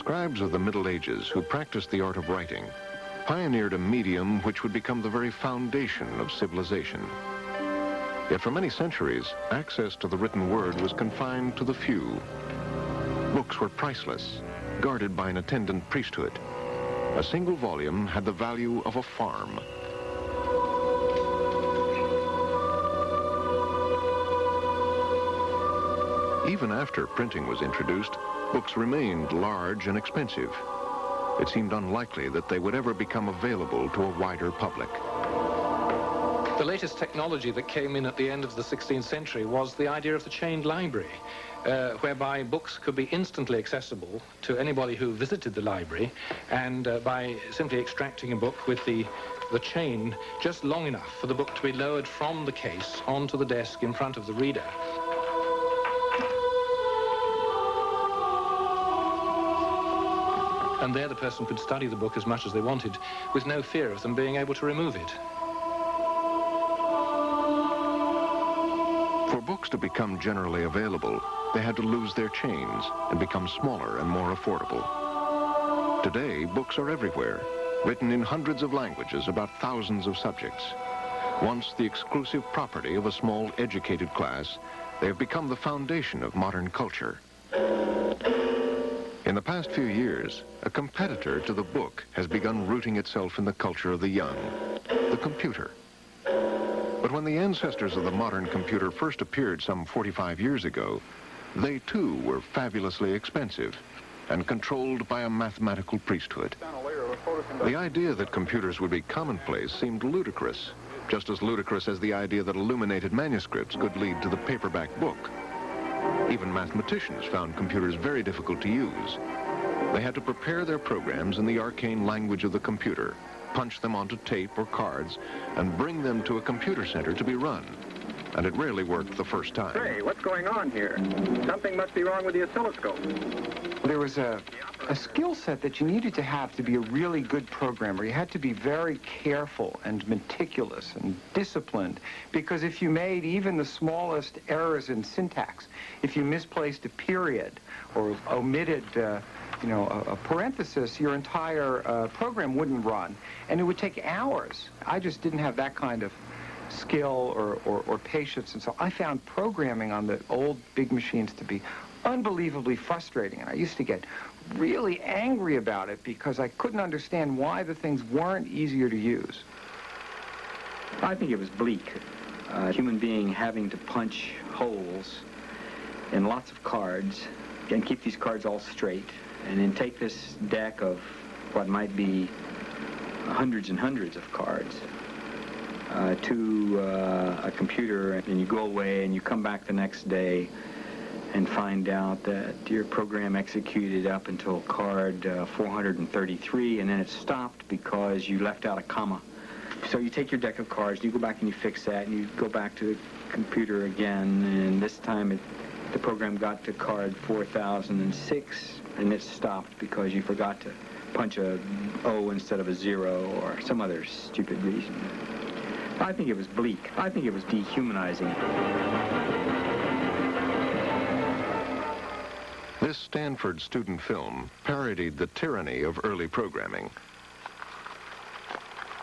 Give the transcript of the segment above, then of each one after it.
scribes of the Middle Ages who practiced the art of writing pioneered a medium which would become the very foundation of civilization. Yet for many centuries, access to the written word was confined to the few. Books were priceless, guarded by an attendant priesthood. A single volume had the value of a farm. Even after printing was introduced, books remained large and expensive. It seemed unlikely that they would ever become available to a wider public. The latest technology that came in at the end of the 16th century was the idea of the chained library, whereby books could be instantly accessible to anybody who visited the library, and by simply extracting a book with the chain just long enough for the book to be lowered from the case onto the desk in front of the reader. And there the person could study the book as much as they wanted, with no fear of them being able to remove it. For books to become generally available, they had to lose their chains and become smaller and more affordable. Today, books are everywhere, written in hundreds of languages about thousands of subjects. Once the exclusive property of a small educated class, they have become the foundation of modern culture. In the past few years, a competitor to the book has begun rooting itself in the culture of the young, the computer. But when the ancestors of the modern computer first appeared some 45 years ago, they too were fabulously expensive and controlled by a mathematical priesthood. The idea that computers would be commonplace seemed ludicrous, just as ludicrous as the idea that illuminated manuscripts could lead to the paperback book. Even mathematicians found computers very difficult to use. They had to prepare their programs in the arcane language of the computer, punch them onto tape or cards, and bring them to a computer center to be run. And it rarely worked the first time. Hey, what's going on here? Something must be wrong with the oscilloscope. There was a skill set that you needed to have to be a really good programmer. You had to be very careful and meticulous and disciplined, because if you made even the smallest errors in syntax, if you misplaced a period or omitted a parenthesis, your entire program wouldn't run, and it would take hours. I just didn't have that kind of skill or patience, and so I found programming on the old big machines to be unbelievably frustrating, and I used to get really angry about it because I couldn't understand why the things weren't easier to use. I think it was bleak. A human being having to punch holes in lots of cards and keep these cards all straight, and then take this deck of what might be hundreds and hundreds of cards to a computer, and you go away and you come back the next day and find out that your program executed up until card 433, and then it stopped because you left out a comma. So you take your deck of cards, and you go back and you fix that, and you go back to the computer again, and this time the program got to card 4006, and it stopped because you forgot to punch a O instead of a 0 or some other stupid reason. I think it was bleak. I think it was dehumanizing. This Stanford student film parodied the tyranny of early programming.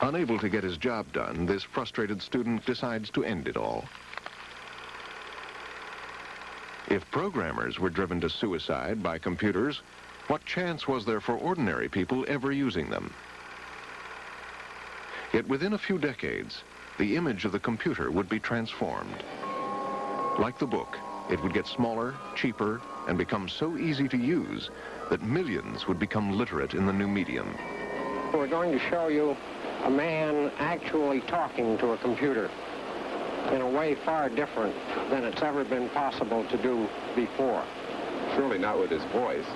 Unable to get his job done, this frustrated student decides to end it all. If programmers were driven to suicide by computers, what chance was there for ordinary people ever using them? Yet within a few decades, the image of the computer would be transformed. Like the book, it would get smaller, cheaper, and become so easy to use that millions would become literate in the new medium. We're going to show you a man actually talking to a computer in a way far different than it's ever been possible to do before. Surely not with his voice.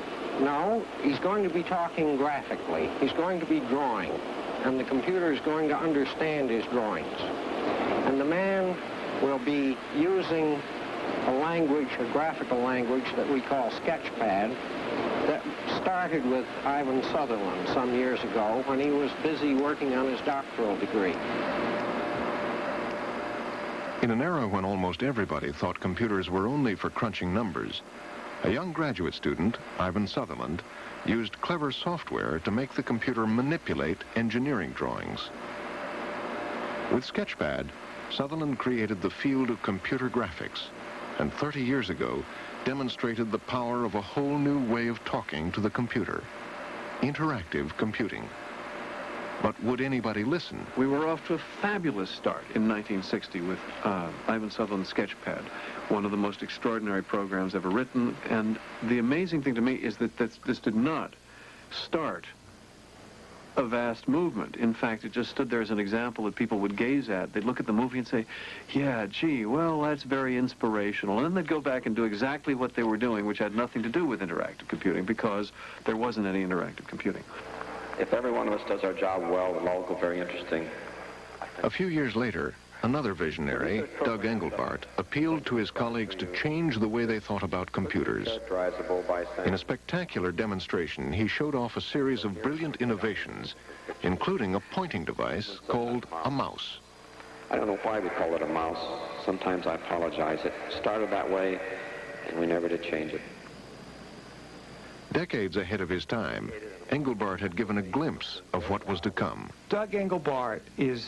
No, he's going to be talking graphically. He's going to be drawing, and the computer is going to understand his drawings. And the man will be using a language, a graphical language that we call Sketchpad, that started with Ivan Sutherland some years ago when he was busy working on his doctoral degree. In an era when almost everybody thought computers were only for crunching numbers, A young graduate student, Ivan Sutherland, used clever software to make the computer manipulate engineering drawings. With Sketchpad, Sutherland created the field of computer graphics, and 30 years ago demonstrated the power of a whole new way of talking to the computer, interactive computing. But would anybody listen? We were off to a fabulous start in 1960 with Ivan Sutherland's Sketchpad, one of the most extraordinary programs ever written. And the amazing thing to me is that this did not start a vast movement. In fact, it just stood there as an example that people would gaze at. They'd look at the movie and say, yeah, gee, well, that's very inspirational. And then they'd go back and do exactly what they were doing, which had nothing to do with interactive computing, because there wasn't any interactive computing. If every one of us does our job well, it'll all go very interesting. A few years later, another visionary, Doug Engelbart, appealed to his colleagues to change the way they thought about computers. In a spectacular demonstration, he showed off a series of brilliant innovations, including a pointing device called a mouse. I don't know why we call it a mouse. Sometimes I apologize. It started that way, and we never did change it. Decades ahead of his time, Engelbart had given a glimpse of what was to come. Doug Engelbart is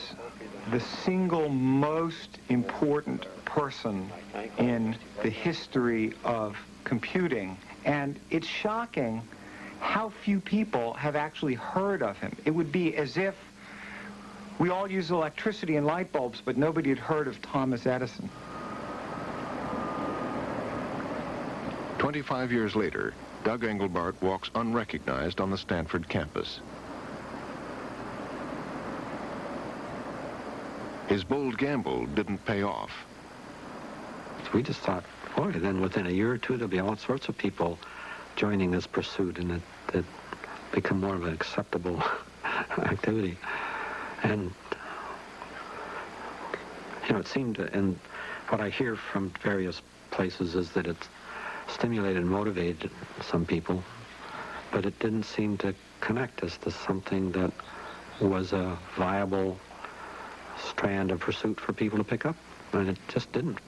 the single most important person in the history of computing, and it's shocking how few people have actually heard of him. It would be as if we all use electricity and light bulbs, but nobody had heard of Thomas Edison. 25 years later, Doug Engelbart walks unrecognized on the Stanford campus. His bold gamble didn't pay off. We just thought, boy, then within a year or two, there'll be all sorts of people joining this pursuit, and it become more of an acceptable activity. And, you know, it seemed, and what I hear from various places is that it's stimulated and motivated some people, but it didn't seem to connect us to something that was a viable strand of pursuit for people to pick up, and it just didn't.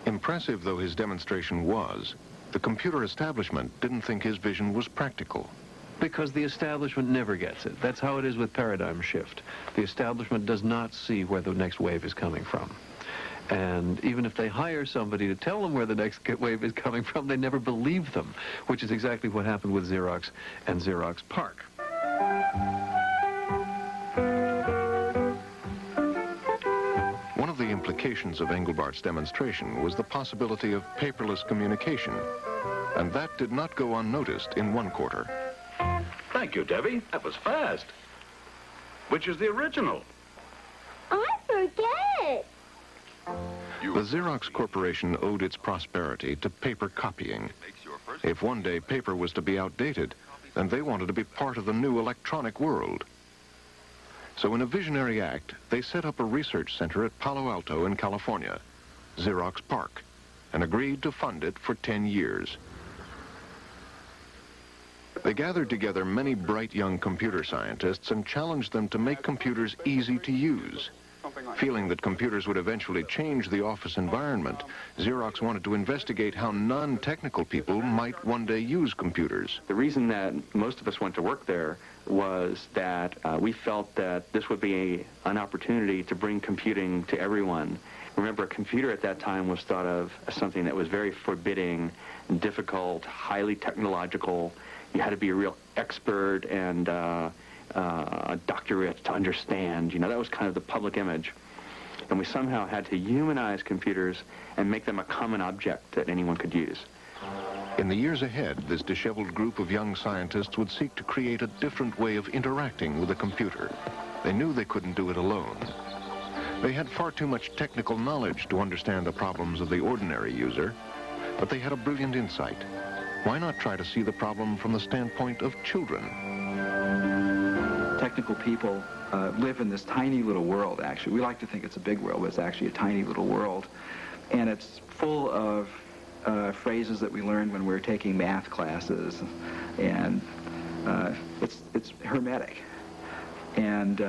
Impressive though his demonstration was, the computer establishment didn't think his vision was practical. Because the establishment never gets it. That's how it is with paradigm shift. The establishment does not see where the next wave is coming from. And even if they hire somebody to tell them where the next wave is coming from, they never believe them, which is exactly what happened with Xerox and Xerox PARC. One of the implications of Engelbart's demonstration was the possibility of paperless communication, and that did not go unnoticed in one quarter. Thank you, Debbie. That was fast. Which is the original? I forget. The Xerox Corporation owed its prosperity to paper copying. If one day paper was to be outdated, then they wanted to be part of the new electronic world. So in a visionary act, they set up a research center at Palo Alto in California, Xerox PARC, and agreed to fund it for 10 years. They gathered together many bright young computer scientists and challenged them to make computers easy to use. Feeling that computers would eventually change the office environment, Xerox wanted to investigate how non-technical people might one day use computers. The reason that most of us went to work there was that we felt that this would be an opportunity to bring computing to everyone. Remember, a computer at that time was thought of as something that was very forbidding, difficult, highly technological. You had to be a real expert and a doctorate to understand. You know, that was kind of the public image. And we somehow had to humanize computers and make them a common object that anyone could use. In the years ahead, this disheveled group of young scientists would seek to create a different way of interacting with a computer. They knew they couldn't do it alone. They had far too much technical knowledge to understand the problems of the ordinary user, but they had a brilliant insight. Why not try to see the problem from the standpoint of children? Technical people live in this tiny little world, actually. We like to think it's a big world, but it's actually a tiny little world. And it's full of phrases that we learned when we were taking math classes. And it's hermetic. And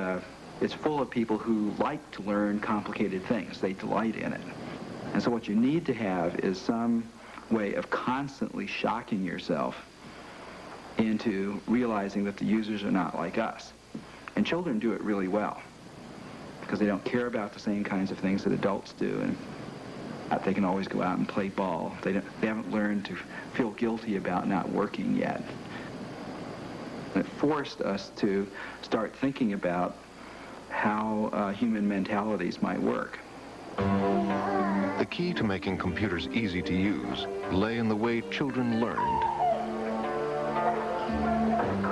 it's full of people who like to learn complicated things. They delight in it. And so what you need to have is some way of constantly shocking yourself into realizing that the users are not like us. And children do it really well because they don't care about the same kinds of things that adults do, and they can always go out and play ball. They haven't learned to feel guilty about not working yet. And it forced us to start thinking about how human mentalities might work. The key to making computers easy to use lay in the way children learned.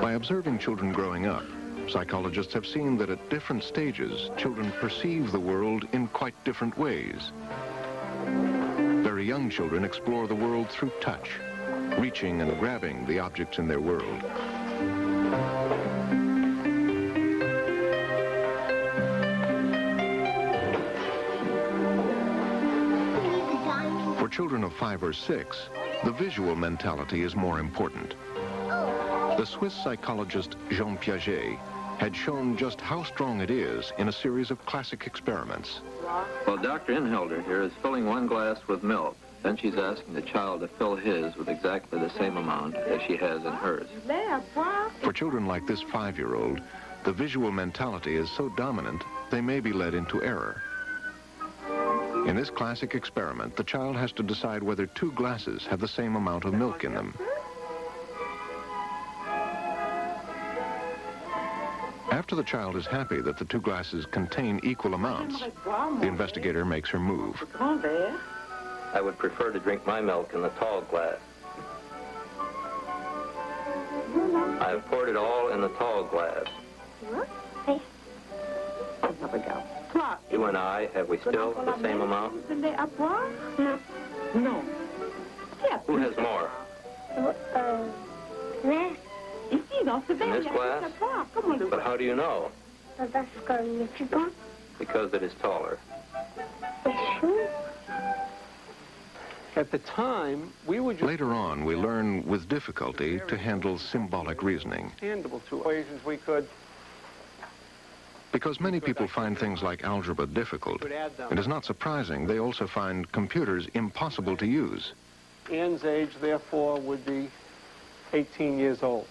By observing children growing up, psychologists have seen that at different stages, children perceive the world in quite different ways. Very young children explore the world through touch, reaching and grabbing the objects in their world. For children of 5 or 6, the visual mentality is more important. The Swiss psychologist Jean Piaget had shown just how strong it is in a series of classic experiments. Well, Dr. Inhelder here is filling one glass with milk. Then she's asking the child to fill his with exactly the same amount as she has in hers. For children like this 5-year-old, the visual mentality is so dominant, they may be led into error. In this classic experiment, the child has to decide whether 2 glasses have the same amount of milk in them. After the child is happy that the 2 glasses contain equal amounts, the investigator makes her move. I would prefer to drink my milk in the tall glass. I have poured it all in the tall glass. You and I, have we still the same amount? No. Who has more? In this glass? But how do you know? Because it is taller. At the time, we would just... Later on, we learn with difficulty to handle symbolic reasoning. ...handle 2 equations we could... Because many people find things like algebra difficult, it is not surprising they also find computers impossible to use. Ann's age, therefore, would be 18 years old.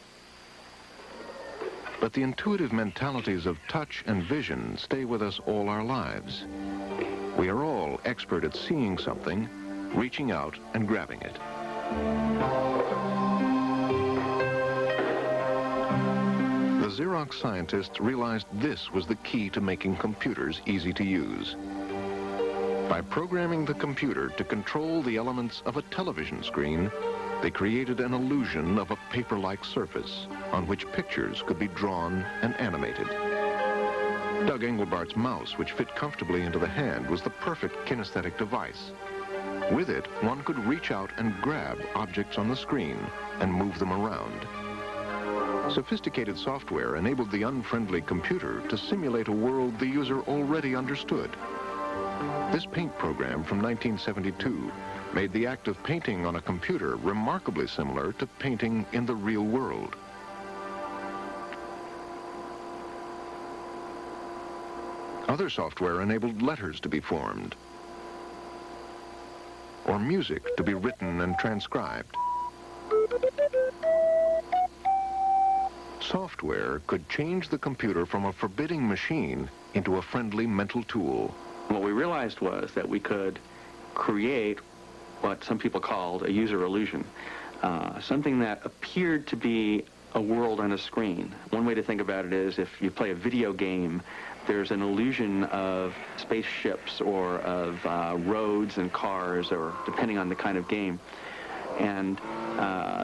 But the intuitive mentalities of touch and vision stay with us all our lives. We are all expert at seeing something, reaching out and grabbing it. The Xerox scientists realized this was the key to making computers easy to use. By programming the computer to control the elements of a television screen, they created an illusion of a paper-like surface on which pictures could be drawn and animated. Doug Engelbart's mouse, which fit comfortably into the hand, was the perfect kinesthetic device. With it, one could reach out and grab objects on the screen and move them around. Sophisticated software enabled the unfriendly computer to simulate a world the user already understood. This paint program from 1972 made the act of painting on a computer remarkably similar to painting in the real world. Other software enabled letters to be formed, or music to be written and transcribed. Software could change the computer from a forbidding machine into a friendly mental tool. What we realized was that we could create what some people called a user illusion, something that appeared to be a world on a screen. One way to think about it is if you play a video game, there's an illusion of spaceships or of roads and cars, or depending on the kind of game. And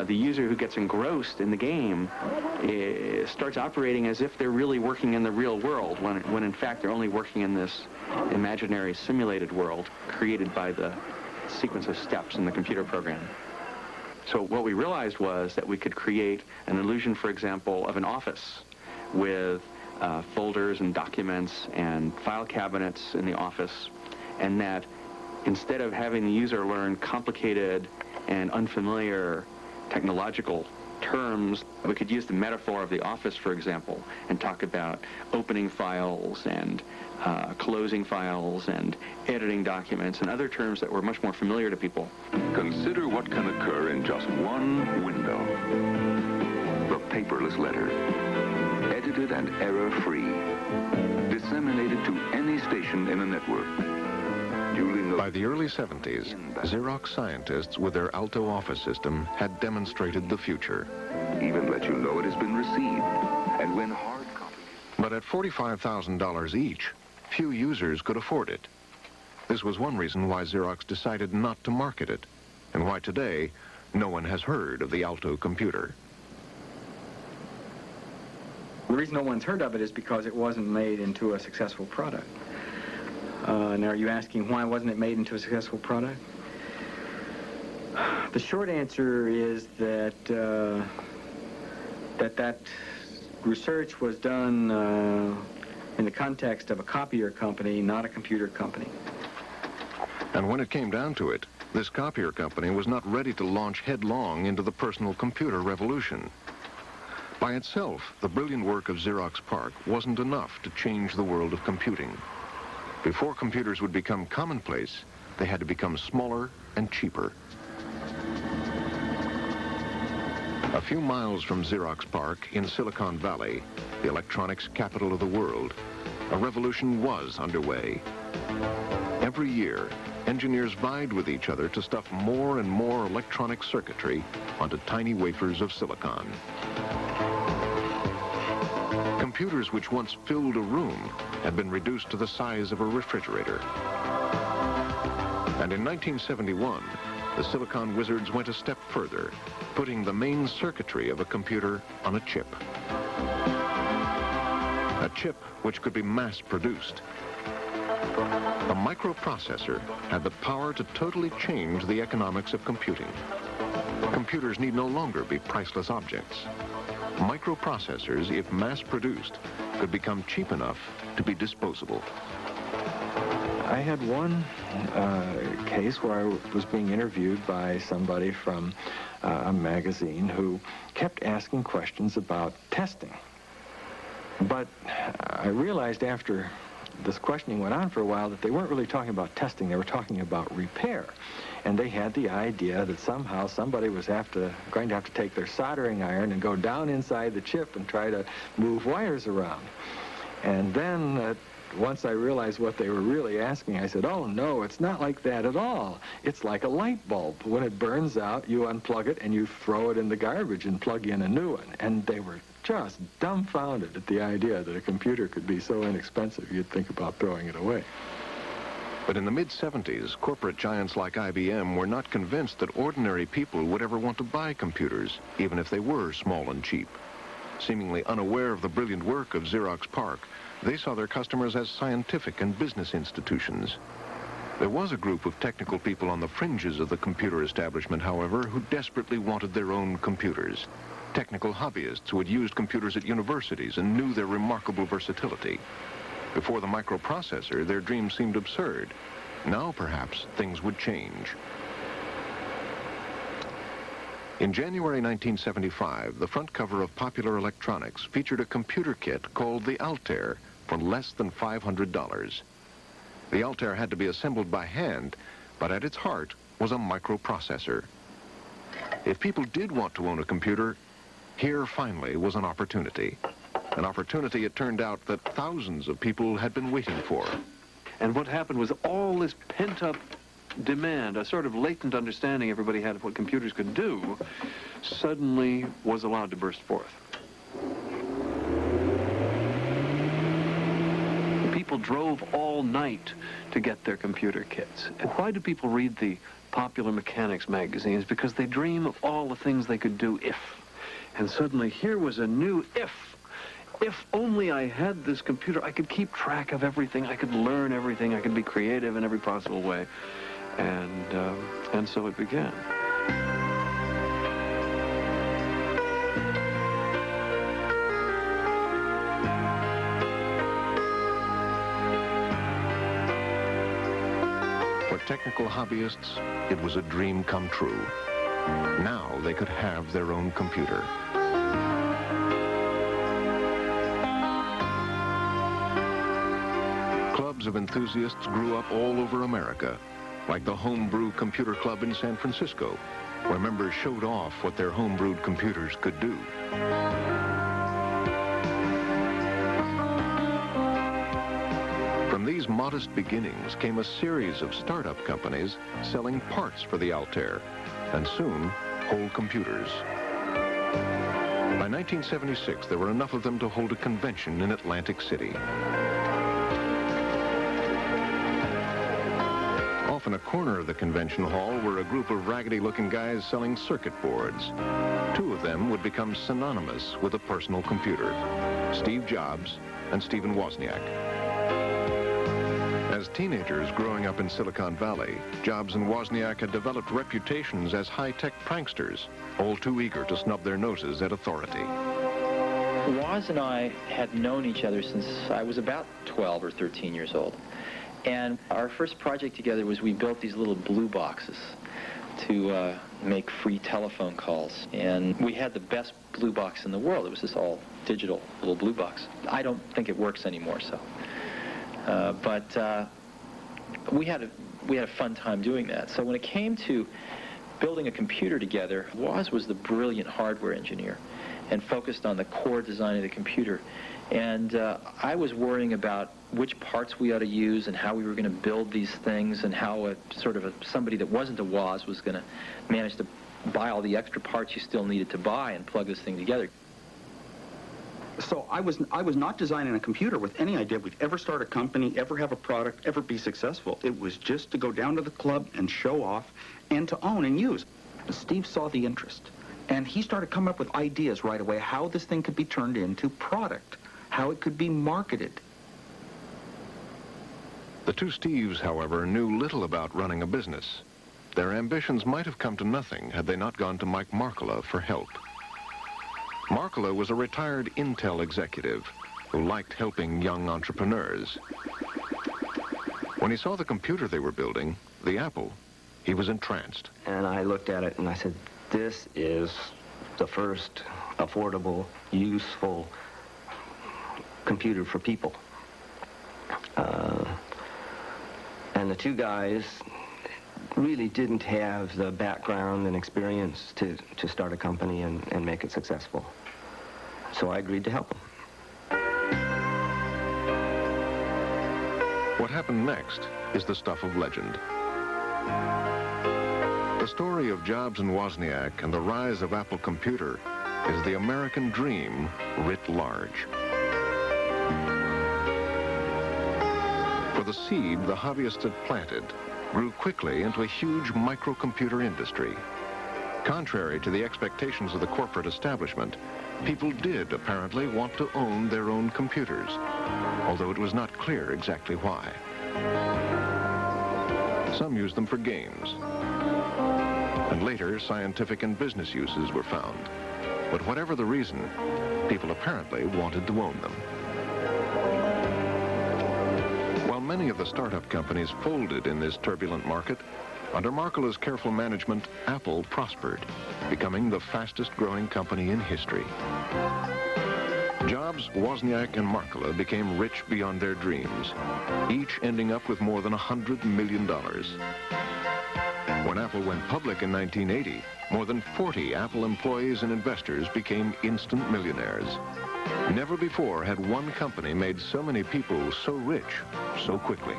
the user who gets engrossed in the game starts operating as if they're really working in the real world, when in fact they're only working in this imaginary simulated world created by the sequence of steps in the computer program. So what we realized was that we could create an illusion, for example, of an office with folders and documents and file cabinets in the office, and that instead of having the user learn complicated and unfamiliar technological terms. We could use the metaphor of the office, for example, and talk about opening files and closing files and editing documents and other terms that were much more familiar to people. Consider what can occur in just one window. The paperless letter, edited and error-free, disseminated to any station in a network. By the early 70s, Xerox scientists with their Alto office system had demonstrated the future. Even let you know it has been received. And when hard copy... But at $45,000 each, few users could afford it. This was one reason why Xerox decided not to market it, and why today no one has heard of the Alto computer. The reason no one's heard of it is because it wasn't made into a successful product. Now, are you asking why wasn't it made into a successful product? The short answer is that that research was done in the context of a copier company, not a computer company. And when it came down to it, this copier company was not ready to launch headlong into the personal computer revolution. By itself, the brilliant work of Xerox PARC wasn't enough to change the world of computing. Before computers would become commonplace, they had to become smaller and cheaper. A few miles from Xerox PARC in Silicon Valley, the electronics capital of the world, a revolution was underway. Every year, engineers vied with each other to stuff more and more electronic circuitry onto tiny wafers of silicon. Computers which once filled a room had been reduced to the size of a refrigerator. And in 1971, the silicon wizards went a step further, putting the main circuitry of a computer on a chip. A chip which could be mass-produced. A microprocessor had the power to totally change the economics of computing. Computers need no longer be priceless objects. Microprocessors, if mass-produced, could become cheap enough to be disposable. I had one case where I was being interviewed by somebody from a magazine who kept asking questions about testing. But I realized after this questioning went on for a while that they weren't really talking about testing, they were talking about repair. And they had the idea that somehow somebody was going to have to take their soldering iron and go down inside the chip and try to move wires around. And then once I realized what they were really asking, I said, oh, no, it's not like that at all. It's like a light bulb. When it burns out, you unplug it and you throw it in the garbage and plug in a new one. And they were just dumbfounded at the idea that a computer could be so inexpensive you'd think about throwing it away. But in the mid-70s, corporate giants like IBM were not convinced that ordinary people would ever want to buy computers, even if they were small and cheap. Seemingly unaware of the brilliant work of Xerox PARC, they saw their customers as scientific and business institutions. There was a group of technical people on the fringes of the computer establishment, however, who desperately wanted their own computers. Technical hobbyists who had used computers at universities and knew their remarkable versatility. Before the microprocessor, their dreams seemed absurd. Now, perhaps, things would change. In January 1975, the front cover of Popular Electronics featured a computer kit called the Altair for less than $500. The Altair had to be assembled by hand, but at its heart was a microprocessor. If people did want to own a computer, here finally was an opportunity. An opportunity, it turned out, that thousands of people had been waiting for. And what happened was all this pent-up demand, a sort of latent understanding everybody had of what computers could do, suddenly was allowed to burst forth. People drove all night to get their computer kits. And why do people read the popular mechanics magazines? Because they dream of all the things they could do if. And suddenly here was a new if. If only I had this computer, I could keep track of everything, I could learn everything, I could be creative in every possible way. And so it began. For technical hobbyists, it was a dream come true. Now they could have their own computer. Clubs of enthusiasts grew up all over America, like the Homebrew Computer Club in San Francisco, where members showed off what their homebrewed computers could do. From these modest beginnings came a series of startup companies selling parts for the Altair, and soon, whole computers. By 1976, there were enough of them to hold a convention in Atlantic City. Off in a corner of the convention hall were a group of raggedy-looking guys selling circuit boards. Two of them would become synonymous with a personal computer, Steve Jobs and Stephen Wozniak. As teenagers growing up in Silicon Valley, Jobs and Wozniak had developed reputations as high-tech pranksters, all too eager to snub their noses at authority. Woz and I had known each other since I was about 12 or 13 years old. And our first project together was we built these little blue boxes to make free telephone calls. And we had the best blue box in the world. It was this all digital little blue box. I don't think it works anymore, so. But we had a fun time doing that. So when it came to building a computer together, Woz was the brilliant hardware engineer and focused on the core design of the computer. And I was worrying about which parts we ought to use and how we were going to build these things and how somebody that wasn't a Woz was going to manage to buy all the extra parts you still needed to buy and plug this thing together. So I was not designing a computer with any idea we'd ever start a company, ever have a product, ever be successful. It was just to go down to the club and show off and to own and use. Steve saw the interest, and he started coming up with ideas right away how this thing could be turned into product, how it could be marketed. The two Steves, however, knew little about running a business. Their ambitions might have come to nothing had they not gone to Mike Markkula for help. Markkula was a retired Intel executive who liked helping young entrepreneurs. When he saw the computer they were building, the Apple, he was entranced. And I looked at it and I said, this is the first affordable, useful computer for people. And the two guys really didn't have the background and experience to start a company and make it successful. So I agreed to help them. What happened next is the stuff of legend. The story of Jobs and Wozniak and the rise of Apple Computer is the American dream writ large. For the seed the hobbyists had planted grew quickly into a huge microcomputer industry. Contrary to the expectations of the corporate establishment, people did apparently want to own their own computers, although it was not clear exactly why. Some used them for games, and later scientific and business uses were found. But whatever the reason, people apparently wanted to own them. While many of the startup companies folded in this turbulent market, under Markkula's careful management, Apple prospered, becoming the fastest-growing company in history. Jobs, Wozniak, and Markkula became rich beyond their dreams, each ending up with more than $100 million. When Apple went public in 1980, more than 40 Apple employees and investors became instant millionaires. Never before had one company made so many people so rich so quickly.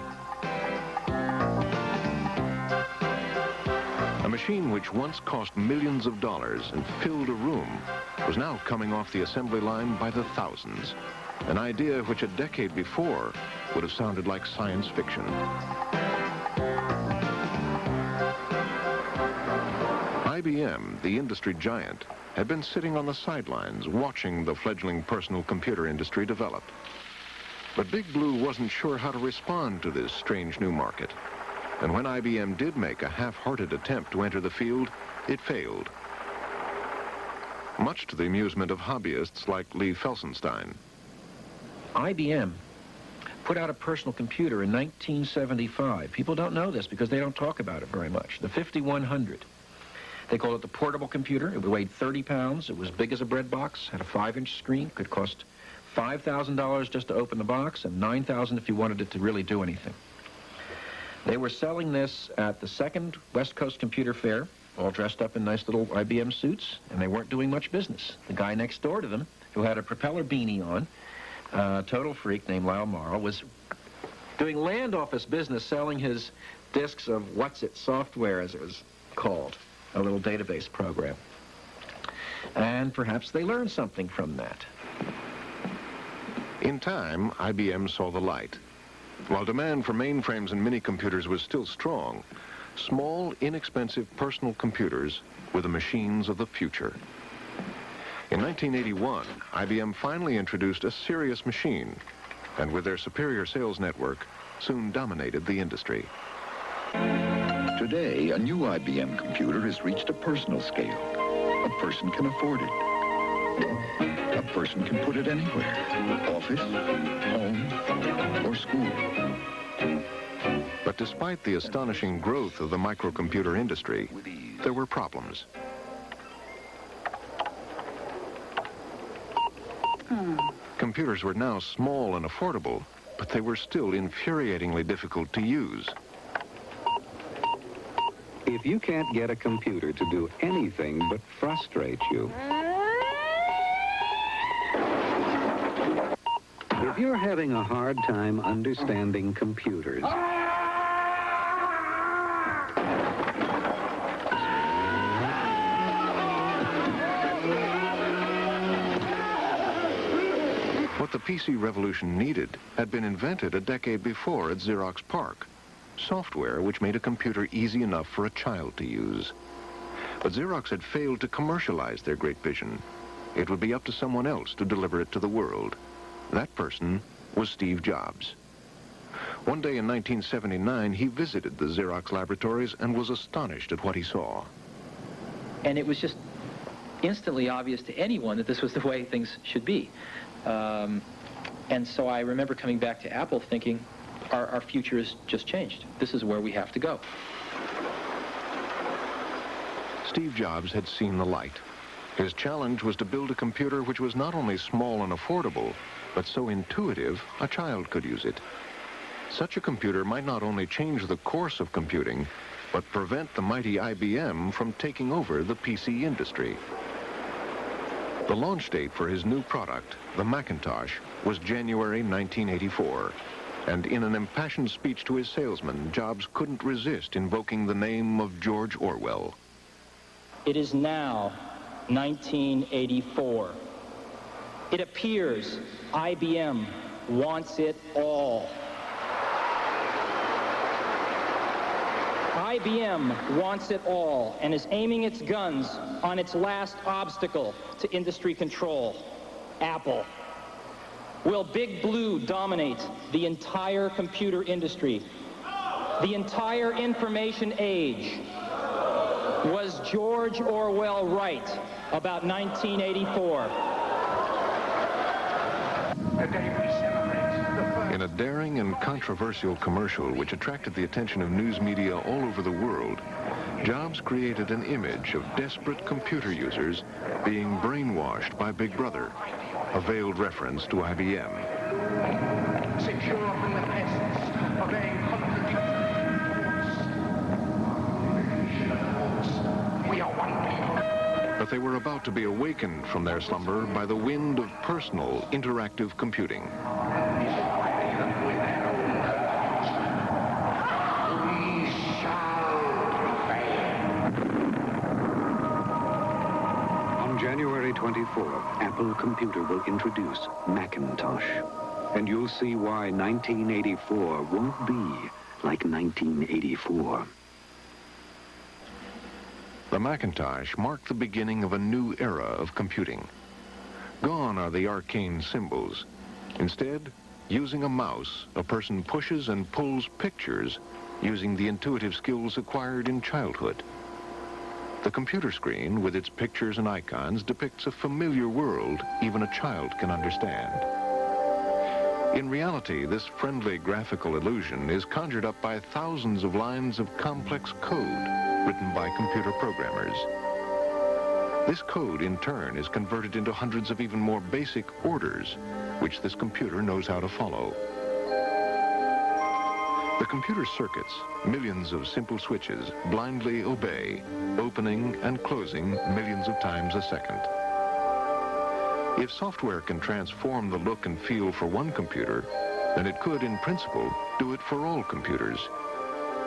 A machine which once cost millions of dollars and filled a room was now coming off the assembly line by the thousands, an idea which a decade before would have sounded like science fiction. IBM, the industry giant, had been sitting on the sidelines watching the fledgling personal computer industry develop. But Big Blue wasn't sure how to respond to this strange new market. And when IBM did make a half-hearted attempt to enter the field, it failed. Much to the amusement of hobbyists like Lee Felsenstein. IBM put out a personal computer in 1975. People don't know this because they don't talk about it very much. The 5100. They called it the portable computer. It weighed 30 pounds. It was big as a bread box, had a 5-inch screen, could cost $5,000 just to open the box and $9,000 if you wanted it to really do anything. They were selling this at the second West Coast Computer Fair, all dressed up in nice little IBM suits, and they weren't doing much business. The guy next door to them, who had a propeller beanie on, total freak named Lyle Morrow, was doing land office business selling his disks of What's It software, as it was called, a little database program. And perhaps they learned something from that. In time, IBM saw the light. While demand for mainframes and mini-computers was still strong, small, inexpensive personal computers were the machines of the future. In 1981, IBM finally introduced a serious machine, and with their superior sales network, soon dominated the industry. Today, a new IBM computer has reached a personal scale. A person can afford it. A person can put it anywhere. Office, home, or school. But despite the astonishing growth of the microcomputer industry, there were problems. Computers were now small and affordable, but they were still infuriatingly difficult to use. If you can't get a computer to do anything but frustrate you, if you're having a hard time understanding computers, what the PC revolution needed had been invented a decade before at Xerox PARC. Software which made a computer easy enough for a child to use. But Xerox had failed to commercialize their great vision. It would be up to someone else to deliver it to the world. That person was Steve Jobs. One day in 1979, he visited the Xerox laboratories and was astonished at what he saw. And it was just instantly obvious to anyone that this was the way things should be. And so I remember coming back to Apple thinking, our future has just changed. This is where we have to go. Steve Jobs had seen the light. His challenge was to build a computer which was not only small and affordable, but so intuitive a child could use it. Such a computer might not only change the course of computing, but prevent the mighty IBM from taking over the PC industry. The launch date for his new product, the Macintosh, was January 1984. And in an impassioned speech to his salesman, Jobs couldn't resist invoking the name of George Orwell. It is now 1984. It appears IBM wants it all. IBM wants it all and is aiming its guns on its last obstacle to industry control, Apple. Will Big Blue dominate the entire computer industry? The entire information age? Was George Orwell right about 1984? In a daring and controversial commercial which attracted the attention of news media all over the world, Jobs created an image of desperate computer users being brainwashed by Big Brother, a veiled reference to IBM. Secure from the pests, obeying we are one people. But they were about to be awakened from their slumber by the wind of personal, interactive computing. on January 24, Apple Computer will introduce Macintosh. And you'll see why 1984 won't be like 1984. The Macintosh marked the beginning of a new era of computing. Gone are the arcane symbols. Instead, using a mouse, a person pushes and pulls pictures using the intuitive skills acquired in childhood. The computer screen, with its pictures and icons, depicts a familiar world even a child can understand. In reality, this friendly graphical illusion is conjured up by thousands of lines of complex code, written by computer programmers. This code, in turn, is converted into hundreds of even more basic orders, which this computer knows how to follow. The computer circuits, millions of simple switches, blindly obey, opening and closing millions of times a second. If software can transform the look and feel for one computer, then it could, in principle, do it for all computers,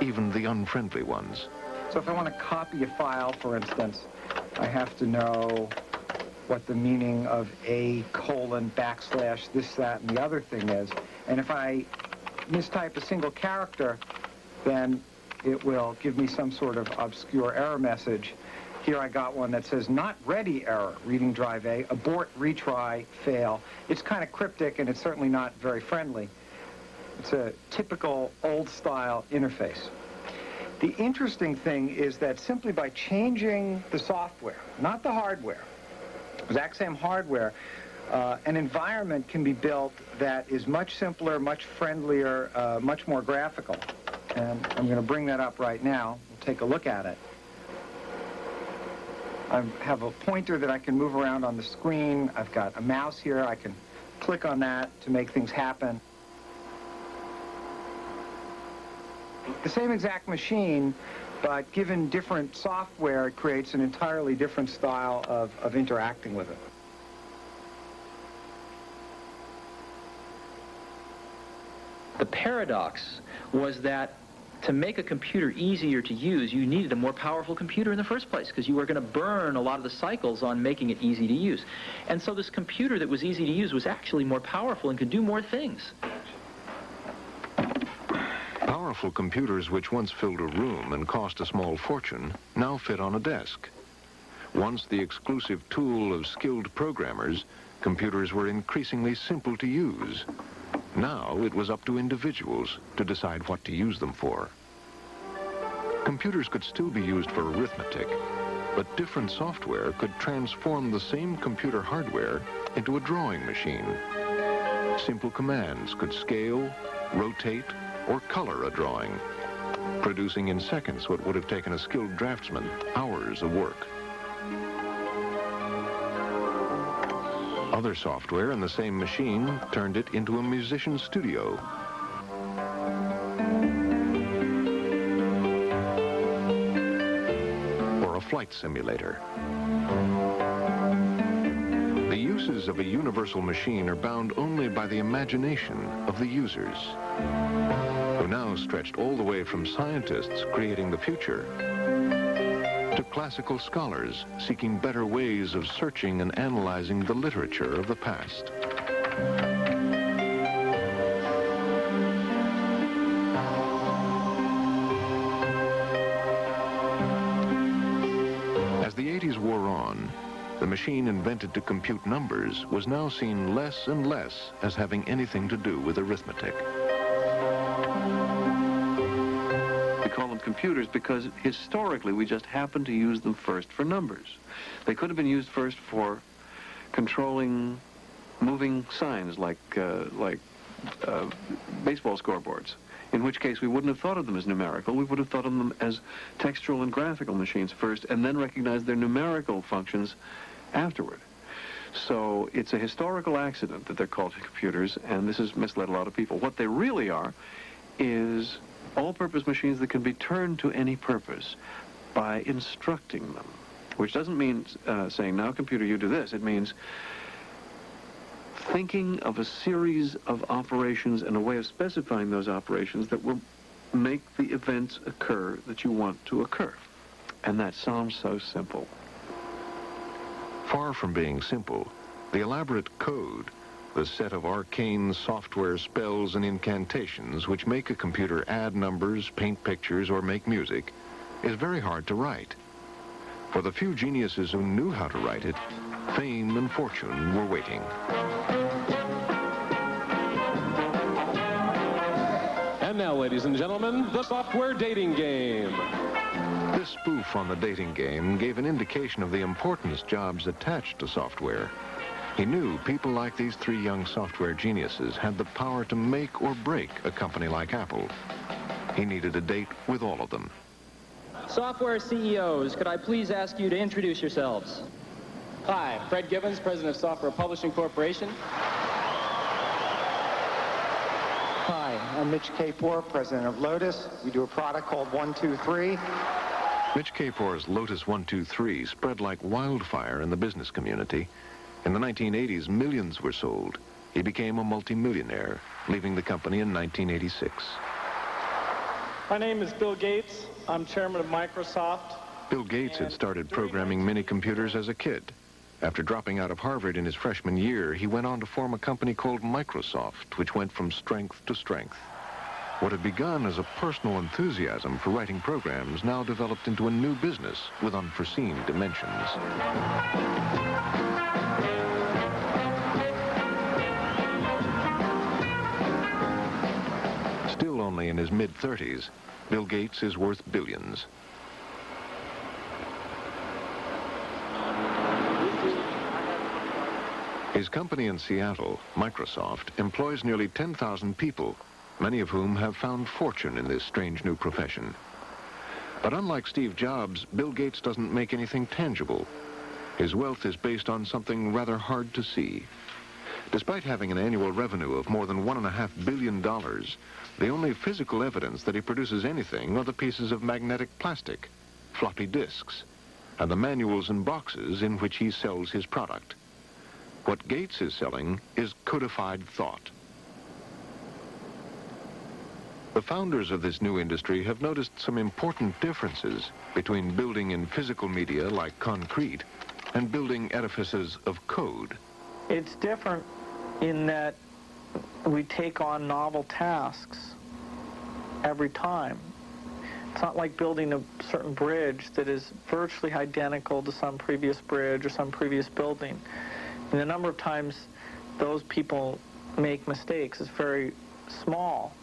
even the unfriendly ones. So if I want to copy a file, for instance, I have to know what the meaning of a : / this, that, and the other thing is. And if I mistype a single character, then it will give me some sort of obscure error message. Here I got one that says, not ready error, reading drive A, abort, retry, fail. It's kind of cryptic, and it's certainly not very friendly. It's a typical old-style interface. The interesting thing is that simply by changing the software, not the hardware, exact same hardware, an environment can be built that is much simpler, much friendlier, much more graphical. And I'm going to bring that up right now. We'll take a look at it. I have a pointer that I can move around on the screen. I've got a mouse here. I can click on that to make things happen. The same exact machine, but given different software, it creates an entirely different style of interacting with it. The paradox was that to make a computer easier to use, you needed a more powerful computer in the first place, because you were going to burn a lot of the cycles on making it easy to use. And so this computer that was easy to use was actually more powerful and could do more things. Powerful computers which once filled a room and cost a small fortune now fit on a desk. Once the exclusive tool of skilled programmers, computers were increasingly simple to use. Now it was up to individuals to decide what to use them for. Computers could still be used for arithmetic, but different software could transform the same computer hardware into a drawing machine. Simple commands could scale, rotate, or color a drawing, producing in seconds what would have taken a skilled draftsman hours of work. Other software in the same machine turned it into a musician's studio. Or a flight simulator. The uses of a universal machine are bound only by the imagination of the users, who now stretched all the way from scientists creating the future to classical scholars seeking better ways of searching and analyzing the literature of the past. As the 80s wore on, the machine invented to compute numbers was now seen less and less as having anything to do with arithmetic. Call them computers because historically we just happened to use them first for numbers. They could have been used first for controlling moving signs like baseball scoreboards, in which case we wouldn't have thought of them as numerical. We would have thought of them as textual and graphical machines first and then recognized their numerical functions afterward. So it's a historical accident that they're called computers, and this has misled a lot of people. What they really are is all-purpose machines that can be turned to any purpose by instructing them, which doesn't mean saying, now computer, you do this. It means thinking of a series of operations and a way of specifying those operations that will make the events occur that you want to occur. And that sounds so simple. Far from being simple, the elaborate code, the set of arcane software spells and incantations which make a computer add numbers, paint pictures, or make music, is very hard to write. For the few geniuses who knew how to write it, fame and fortune were waiting. And now, ladies and gentlemen, the software dating game. This spoof on the dating game gave an indication of the importance jobs attached to software. He knew people like these three young software geniuses had the power to make or break a company like Apple. He needed a date with all of them. Software CEOs, could I please ask you to introduce yourselves? Hi, Fred Gibbons, President of Software Publishing Corporation. Hi, I'm Mitch Kapor, President of Lotus. We do a product called 123. Mitch Kapor's Lotus 123 spread like wildfire in the business community. In the 1980s, millions were sold. He became a multimillionaire, leaving the company in 1986. My name is Bill Gates. I'm chairman of Microsoft. Bill Gates had started programming mini-computers as a kid. After dropping out of Harvard in his freshman year, he went on to form a company called Microsoft, which went from strength to strength. What had begun as a personal enthusiasm for writing programs now developed into a new business with unforeseen dimensions. Still only in his mid-30s, Bill Gates is worth billions. His company in Seattle, Microsoft, employs nearly 10,000 people, many of whom have found fortune in this strange new profession. But unlike Steve Jobs, Bill Gates doesn't make anything tangible. His wealth is based on something rather hard to see. Despite having an annual revenue of more than $1.5 billion, the only physical evidence that he produces anything are the pieces of magnetic plastic, floppy disks, and the manuals and boxes in which he sells his product. What Gates is selling is codified thought. The founders of this new industry have noticed some important differences between building in physical media like concrete and building edifices of code. It's different in that we take on novel tasks every time. It's not like building a certain bridge that is virtually identical to some previous bridge or some previous building. And the number of times those people make mistakes is very small.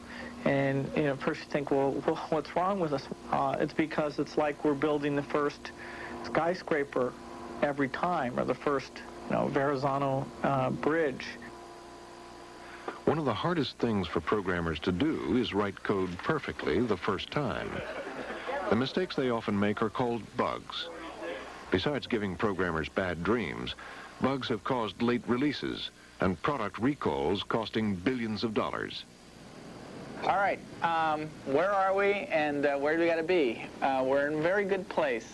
And, you know, first you think, well, what's wrong with us? It's because it's like we're building the first skyscraper every time, or the first, Verrazano bridge. One of the hardest things for programmers to do is write code perfectly the first time. The mistakes they often make are called bugs. Besides giving programmers bad dreams, bugs have caused late releases and product recalls costing billions of dollars. All right, where are we and where do we got to be? We're in a very good place.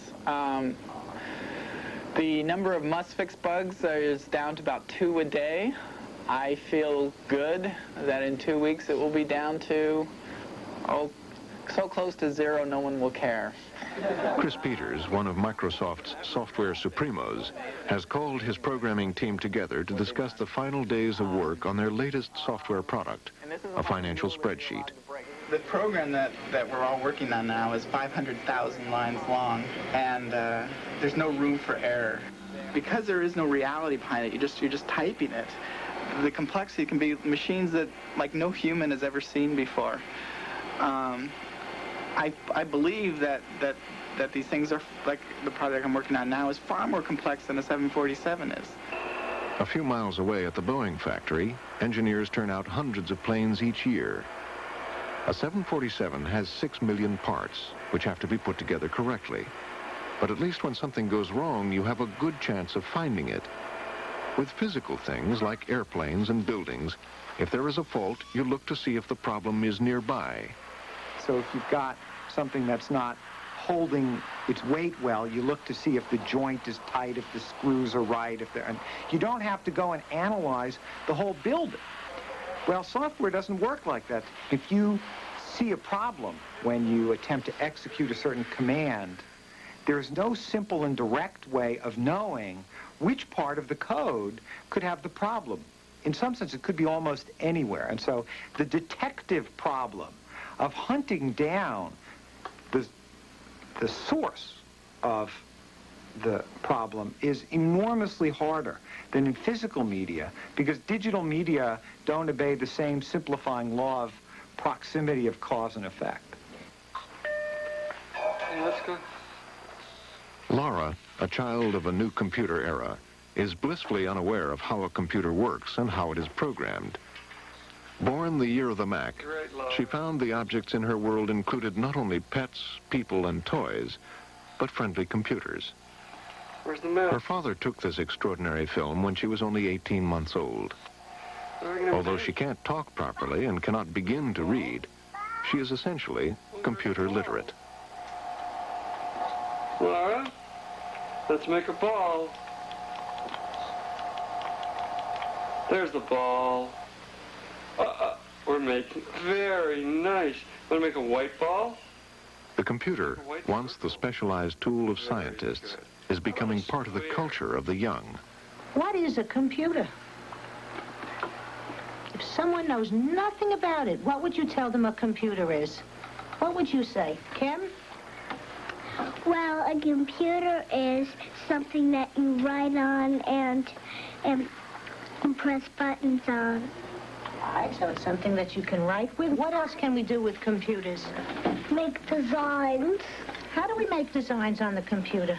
The number of must-fix bugs is down to about 2 a day. I feel good that in 2 weeks it will be down to, so close to 0 no one will care. Chris Peters, one of Microsoft's software supremos, has called his programming team together to discuss the final days of work on their latest software product, a financial spreadsheet. The program that we're all working on now is 500,000 lines long, and there's no room for error. Because there is no reality behind it, you're just typing it. The complexity can be machines that like no human has ever seen before. I believe that these things are, like the project I'm working on now, is far more complex than a 747 is. A few miles away at the Boeing factory, engineers turn out hundreds of planes each year. A 747 has 6 million parts, which have to be put together correctly. But at least when something goes wrong, you have a good chance of finding it. With physical things like airplanes and buildings, if there is a fault, you look to see if the problem is nearby. So if you've got something that's not holding its weight well, you look to see if the joint is tight, if the screws are right, and you don't have to go and analyze the whole building. Well, software doesn't work like that. If you see a problem when you attempt to execute a certain command, there's no simple and direct way of knowing which part of the code could have the problem. In some sense, it could be almost anywhere. And so the detective problem of hunting down the source of the problem is enormously harder than in physical media, because digital media don't obey the same simplifying law of proximity of cause and effect. Let's go. Laura, a child of a new computer era, is blissfully unaware of how a computer works and how it is programmed. Born the year of the Mac, she found the objects in her world included not only pets, people, and toys, but friendly computers. Where's the mouse? Her father took this extraordinary film when she was only 18 months old. Although she can't talk properly and cannot begin to read, she is essentially computer literate. Laura, let's make a ball. There's the ball. We're making very nice. Want to make a white ball? The computer, once the specialized tool of scientists, is becoming part of the culture of the young. What is a computer? If someone knows nothing about it, what would you tell them a computer is? What would you say, Kim? Well, a computer is something that you write on and press buttons on. All right, so it's something that you can write with. What else can we do with computers? Make designs. How do we make designs on the computer?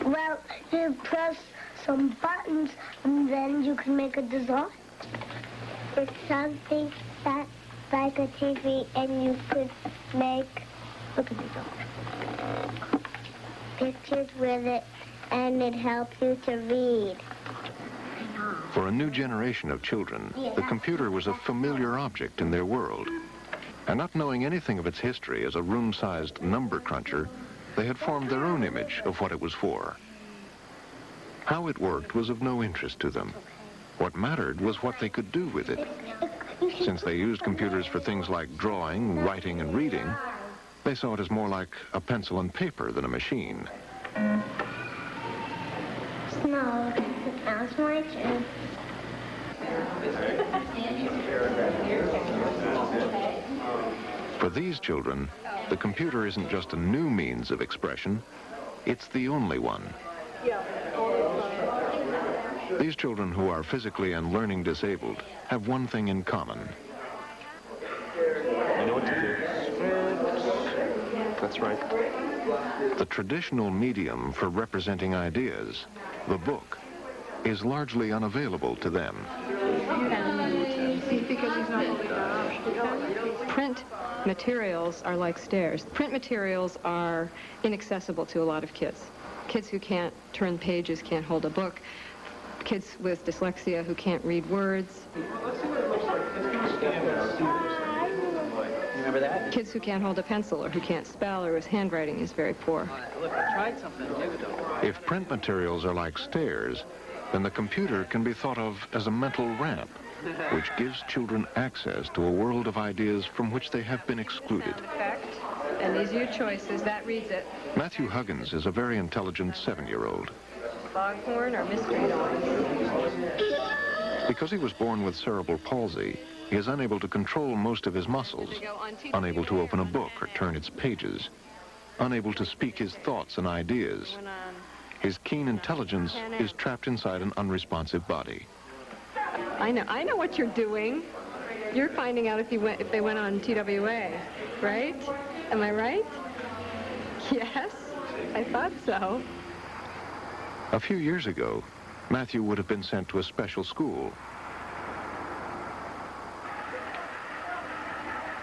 Well, you press some buttons and then you can make a design. It's something that's like a TV and you could make, look at me go, pictures with it and it helps you to read. For a new generation of children, the computer was a familiar object in their world. And not knowing anything of its history as a room-sized number cruncher, they had formed their own image of what it was for. How it worked was of no interest to them. What mattered was what they could do with it. Since they used computers for things like drawing, writing, and reading, they saw it as more like a pencil and paper than a machine. No, that's my turn. For these children, the computer isn't just a new means of expression, it's the only one. These children who are physically and learning disabled have one thing in common. I know what to do. That's right. The traditional medium for representing ideas, the book, is largely unavailable to them. Print materials are like stairs. Print materials are inaccessible to a lot of kids. Kids who can't turn pages, can't hold a book. Kids with dyslexia who can't read words. Remember that? Kids who can't hold a pencil or who can't spell or whose handwriting is very poor. Look, I tried something new, though. If print materials are like stairs, then the computer can be thought of as a mental ramp, which gives children access to a world of ideas from which they have been excluded. And these are your choices. That reads it. Matthew Huggins is a very intelligent 7-year-old. Foghorn or mystery noise? Because he was born with cerebral palsy, he is unable to control most of his muscles, unable to open a book or turn its pages, unable to speak his thoughts and ideas. His keen intelligence is trapped inside an unresponsive body. I know what you're doing. You're finding out if they went on TWA, right? Am I right? Yes, I thought so. A few years ago, Matthew would have been sent to a special school.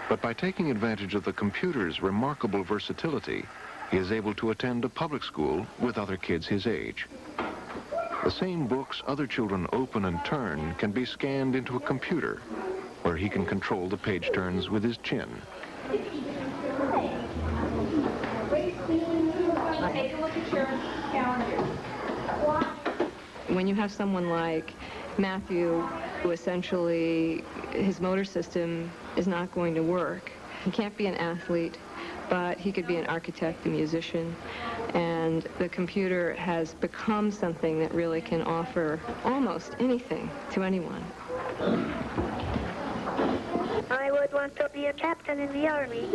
But by taking advantage of the computer's remarkable versatility, he is able to attend a public school with other kids his age. The same books other children open and turn can be scanned into a computer, where he can control the page turns with his chin. Take a look at your calendar. When you have someone like Matthew, who essentially his motor system is not going to work, he can't be an athlete, but he could be an architect, a musician, and the computer has become something that really can offer almost anything to anyone. I would want to be a captain in the army,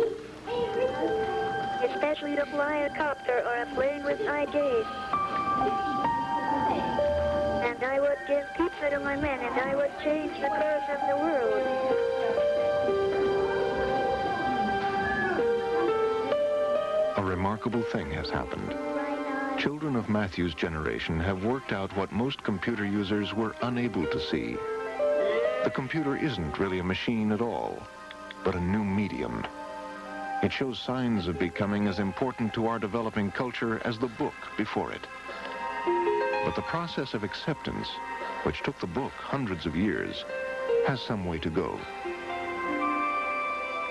especially to fly a copter or a plane with IJs. And I would give pizza to my men, and I would change the course of the world. A remarkable thing has happened. Children of Matthew's generation have worked out what most computer users were unable to see. The computer isn't really a machine at all, but a new medium. It shows signs of becoming as important to our developing culture as the book before it. But the process of acceptance, which took the book hundreds of years, has some way to go.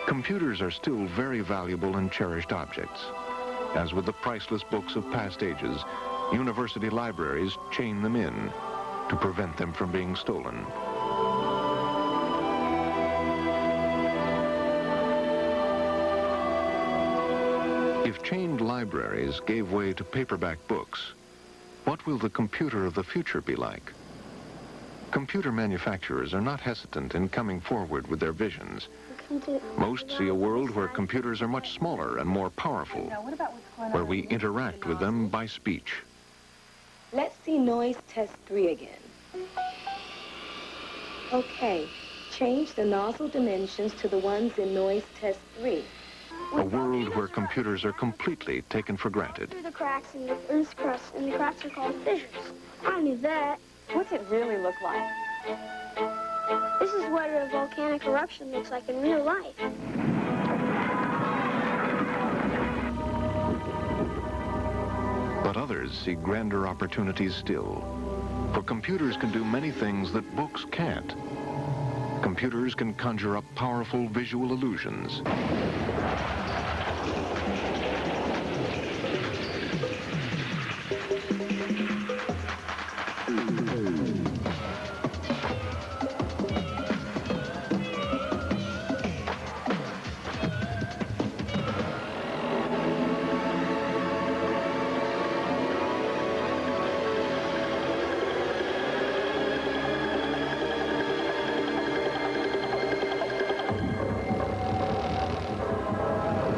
Computers are still very valuable and cherished objects. As with the priceless books of past ages, university libraries chain them in to prevent them from being stolen. If chained libraries gave way to paperback books, what will the computer of the future be like? Computer manufacturers are not hesitant in coming forward with their visions. Most see a world where computers are much smaller and more powerful, where we interact with them by speech. Let's see noise test 3 again. Okay, change the nozzle dimensions to the ones in noise test 3. A world where computers are completely taken for granted. Through the cracks in the Earth's crust, and the cracks are called fissures. I knew that. What's it really look like? This is what a volcanic eruption looks like in real life. But others see grander opportunities still. For computers can do many things that books can't. Computers can conjure up powerful visual illusions.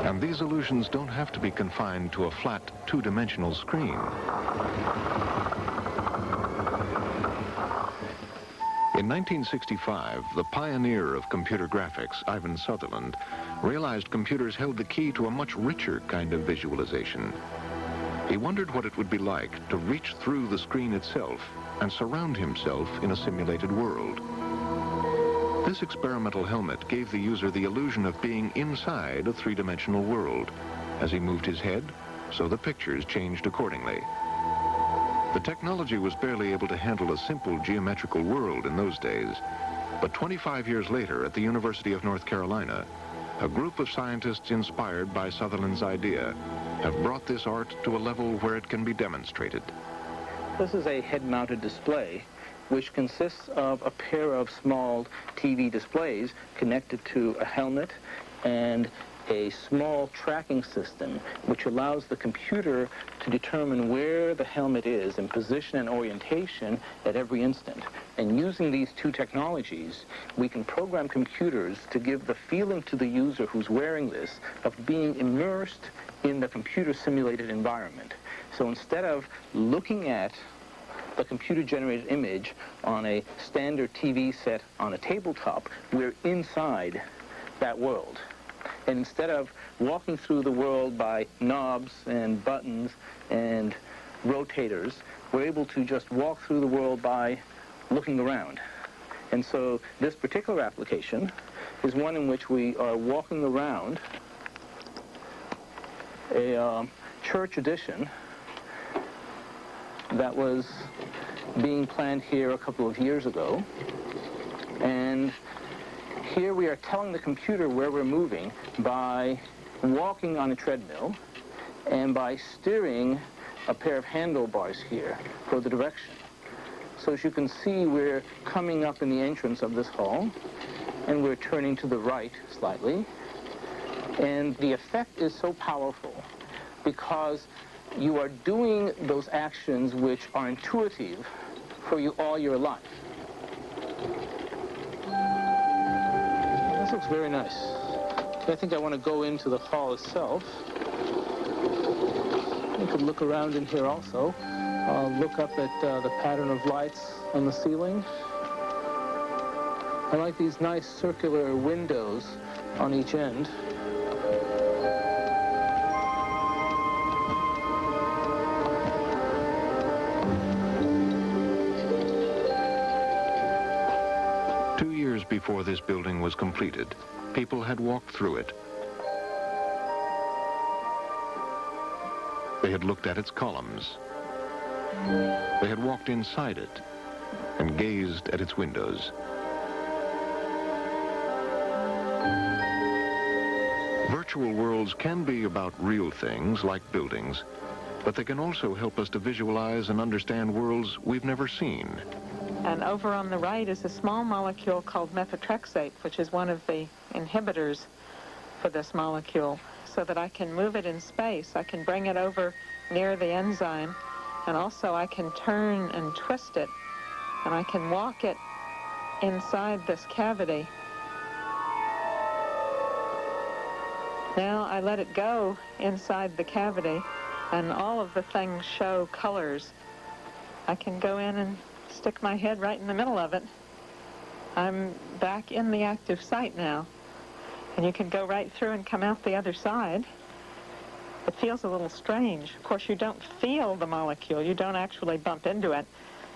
And these illusions don't have to be confined to a flat, two-dimensional screen. In 1965, the pioneer of computer graphics, Ivan Sutherland, realized computers held the key to a much richer kind of visualization. He wondered what it would be like to reach through the screen itself and surround himself in a simulated world. This experimental helmet gave the user the illusion of being inside a three-dimensional world. As he moved his head, so the pictures changed accordingly. The technology was barely able to handle a simple geometrical world in those days. But 25 years later, at the University of North Carolina, a group of scientists inspired by Sutherland's idea have brought this art to a level where it can be demonstrated. This is a head-mounted display, which consists of a pair of small TV displays connected to a helmet and a small tracking system which allows the computer to determine where the helmet is in position and orientation at every instant. And using these two technologies, we can program computers to give the feeling to the user who's wearing this of being immersed in the computer simulated environment. So instead of looking at the computer-generated image on a standard TV set on a tabletop, we're inside that world. And instead of walking through the world by knobs and buttons and rotators, we're able to just walk through the world by looking around. And so this particular application is one in which we are walking around a church addition that was being planned here a couple of years ago. And here we are telling the computer where we're moving by walking on a treadmill and by steering a pair of handlebars here for the direction. So as you can see, we're coming up in the entrance of this hall and we're turning to the right slightly. And the effect is so powerful because you are doing those actions which are intuitive for you all your life. This looks very nice. I think I want to go into the hall itself. You could look around in here also. Look up at the pattern of lights on the ceiling. I like these nice circular windows on each end. years before this building was completed, people had walked through it. They had looked at its columns. They had walked inside it and gazed at its windows. Virtual worlds can be about real things like buildings, but they can also help us to visualize and understand worlds we've never seen. And over on the right is a small molecule called methotrexate, which is one of the inhibitors for this molecule, so that I can move it in space. I can bring it over near the enzyme, and also I can turn and twist it, and I can walk it inside this cavity. Now I let it go inside the cavity, and all of the things show colors. I can go in and stick my head right in the middle of it. I'm back in the active site now, and you can go right through and come out the other side. It feels a little strange. Of course, you don't feel the molecule. You don't actually bump into it,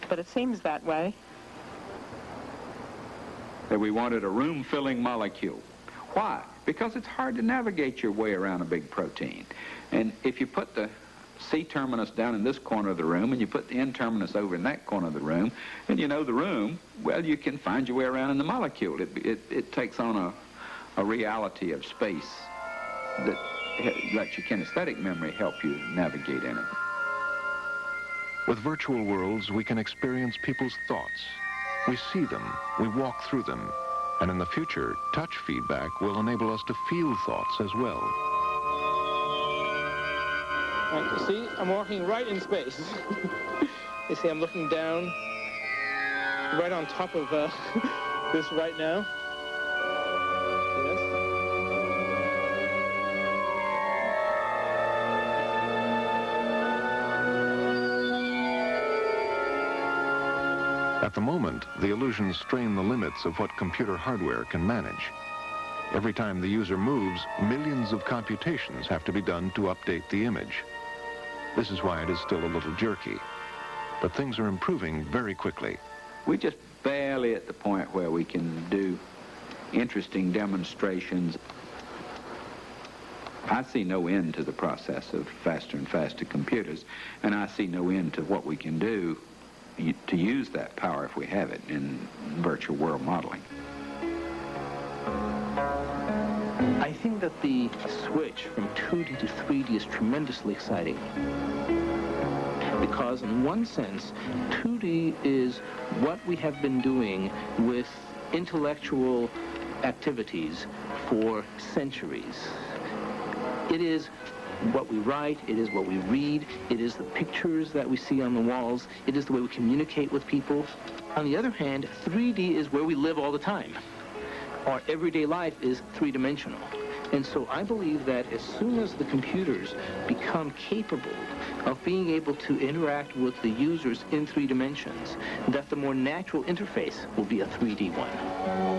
but it seems that way. That we wanted a room-filling molecule. Why? Because it's hard to navigate your way around a big protein. And if you put the C-terminus down in this corner of the room and you put the N-terminus over in that corner of the room, and you know the room, well, you can find your way around in the molecule. It takes on a reality of space that lets your kinesthetic memory help you navigate in it. With virtual worlds, we can experience people's thoughts. We see them, we walk through them, and in the future, touch feedback will enable us to feel thoughts as well. All right, you see, I'm walking right in space. You see, I'm looking down right on top of this right now. At the moment, the illusions strain the limits of what computer hardware can manage. Every time the user moves, millions of computations have to be done to update the image. This is why it is still a little jerky. But things are improving very quickly. We're just barely at the point where we can do interesting demonstrations. I see no end to the process of faster and faster computers, and I see no end to what we can do to use that power, if we have it, in virtual world modeling. I think that the switch from 2D to 3D is tremendously exciting. Because in one sense, 2D is what we have been doing with intellectual activities for centuries. It is what we write, it is what we read, it is the pictures that we see on the walls, it is the way we communicate with people. On the other hand, 3D is where we live all the time. Our everyday life is three-dimensional. And so I believe that as soon as the computers become capable of being able to interact with the users in 3 dimensions, that the more natural interface will be a 3D one.